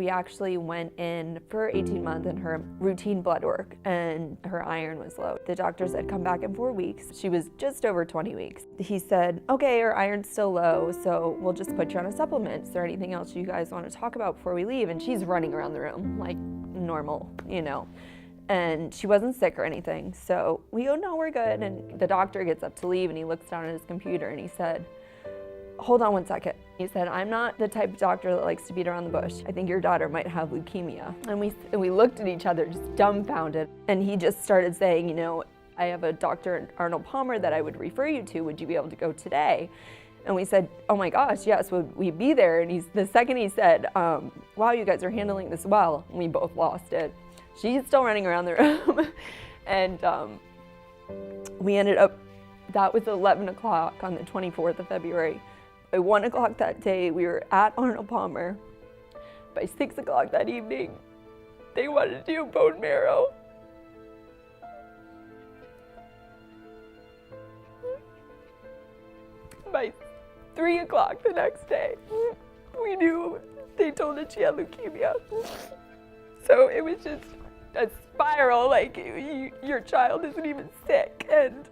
we actually went in for 18 months and her routine blood work, and her iron was low. The doctor said, come back in 4 weeks. She was just over 20 weeks. He said, okay, her iron's still low, so we'll just put you on a supplement. Is there anything else you guys want to talk about before we leave? And she's running around the room like normal, you know. And she wasn't sick or anything. So we go, no, we're good. And the doctor gets up to leave and he looks down at his computer and he said, hold on 1 second. He said, I'm not the type of doctor that likes to beat around the bush. I think your daughter might have leukemia. And we looked at each other just dumbfounded. And he just started saying, you know, I have a doctor, Arnold Palmer, that I would refer you to. Would you be able to go today? And we said, oh my gosh, yes, would we be there? And the second he said, wow, you guys are handling this well, we both lost it. She's still running around the room. And we ended up, that was 11 o'clock on the 24th of February. By 1 o'clock that day, we were at Arnold Palmer. By 6 o'clock that evening, they wanted to do bone marrow. By 3 o'clock the next day, we knew, they told us she had leukemia. So it was just a spiral, like your child isn't even sick and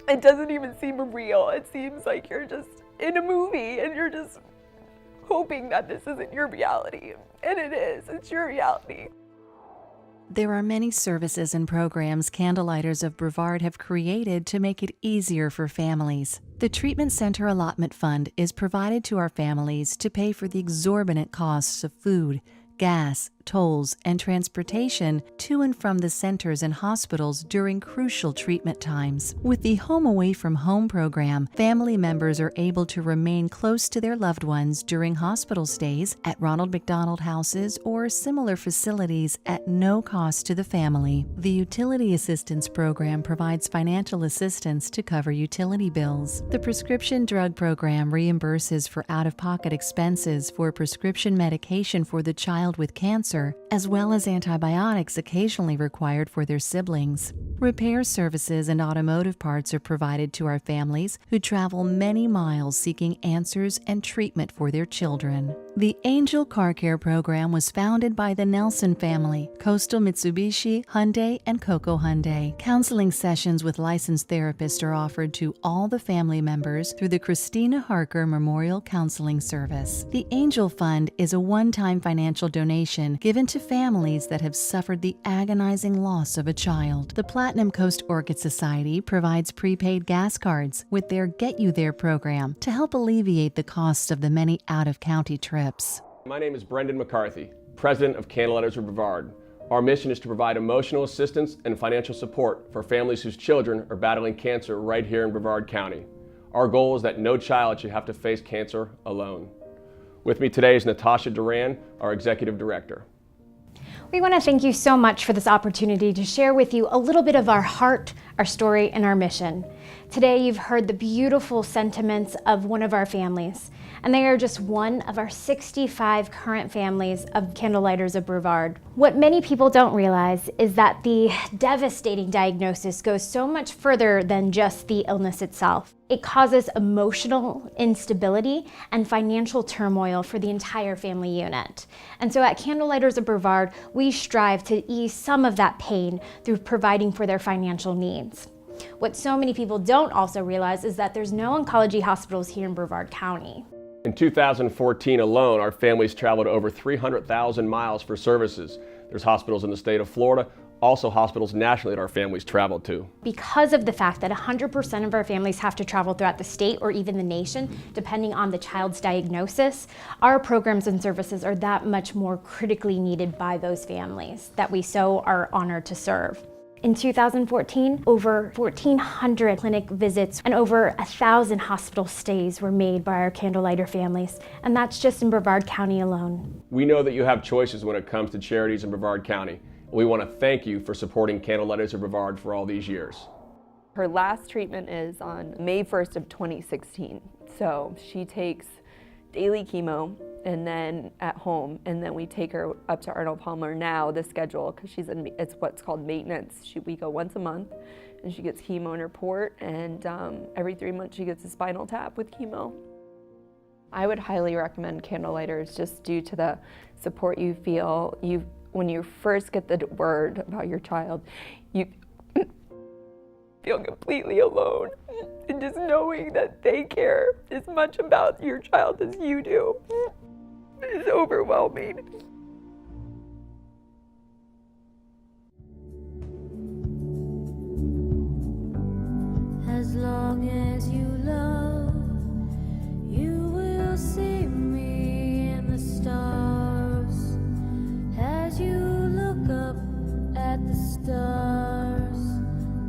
it doesn't even seem real. It seems like you're just in a movie and you're just hoping that this isn't your reality. And it is, it's your reality. There are many services and programs Candlelighters of Brevard have created to make it easier for families. The Treatment Center Allotment Fund is provided to our families to pay for the exorbitant costs of food, gas, tolls, and transportation to and from the centers and hospitals during crucial treatment times. With the Home Away from Home program, family members are able to remain close to their loved ones during hospital stays at Ronald McDonald houses or similar facilities at no cost to the family. The Utility Assistance program provides financial assistance to cover utility bills. The Prescription Drug program reimburses for out-of-pocket expenses for prescription medication for the child with cancer, as well as antibiotics occasionally required for their siblings. Repair services and automotive parts are provided to our families who travel many miles seeking answers and treatment for their children. The Angel Car Care program was founded by the Nelson family, Coastal Mitsubishi, Hyundai, and Coco Hyundai. Counseling sessions with licensed therapists are offered to all the family members through the Christina Harker Memorial Counseling Service. The Angel Fund is a one-time financial donation given to families that have suffered the agonizing loss of a child. The Platinum Coast Orchid Society provides prepaid gas cards with their Get You There program to help alleviate the costs of the many out-of-county trips. My name is Brendan McCarthy, President of Candlelighters of Brevard. Our mission is to provide emotional assistance and financial support for families whose children are battling cancer right here in Brevard County. Our goal is that no child should have to face cancer alone. With me today is Natasha Duran, our Executive Director. We want to thank you so much for this opportunity to share with you a little bit of our heart, our story, and our mission. Today you've heard the beautiful sentiments of one of our families, and they are just one of our 65 current families of Candlelighters of Brevard. What many people don't realize is that the devastating diagnosis goes so much further than just the illness itself. It causes emotional instability and financial turmoil for the entire family unit. And so at Candlelighters of Brevard, we strive to ease some of that pain through providing for their financial needs. What so many people don't also realize is that there's no oncology hospitals here in Brevard County. In 2014 alone, our families traveled over 300,000 miles for services. There's hospitals in the state of Florida, also hospitals nationally that our families traveled to. Because of the fact that 100% of our families have to travel throughout the state or even the nation, depending on the child's diagnosis, our programs and services are that much more critically needed by those families that we so are honored to serve. In 2014, over 1,400 clinic visits and over 1,000 hospital stays were made by our Candlelighter families, and that's just in Brevard County alone. We know that you have choices when it comes to charities in Brevard County. We want to thank you for supporting Candlelighters of Brevard for all these years. Her last treatment is on May 1st of 2016. So she takes daily chemo and then at home, and then we take her up to Arnold Palmer now, the schedule, because it's what's called maintenance. We go once a month and she gets chemo in her port, and every 3 months she gets a spinal tap with chemo. I would highly recommend Candlelighters just due to the support you feel. When you first get the word about your child, you feel completely alone. And just knowing that they care as much about your child as you do is overwhelming. As long as you love, you will see me in the stars. As you look up at the stars,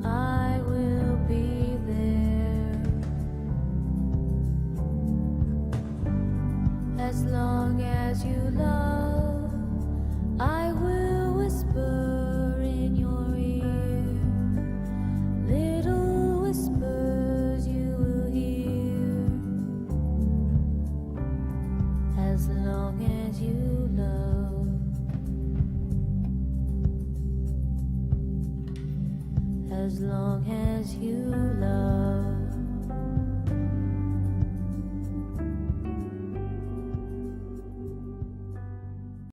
I will be there. As long as you love, I will whisper in your ear. Little whispers you will hear. As long as you love. As long as you love.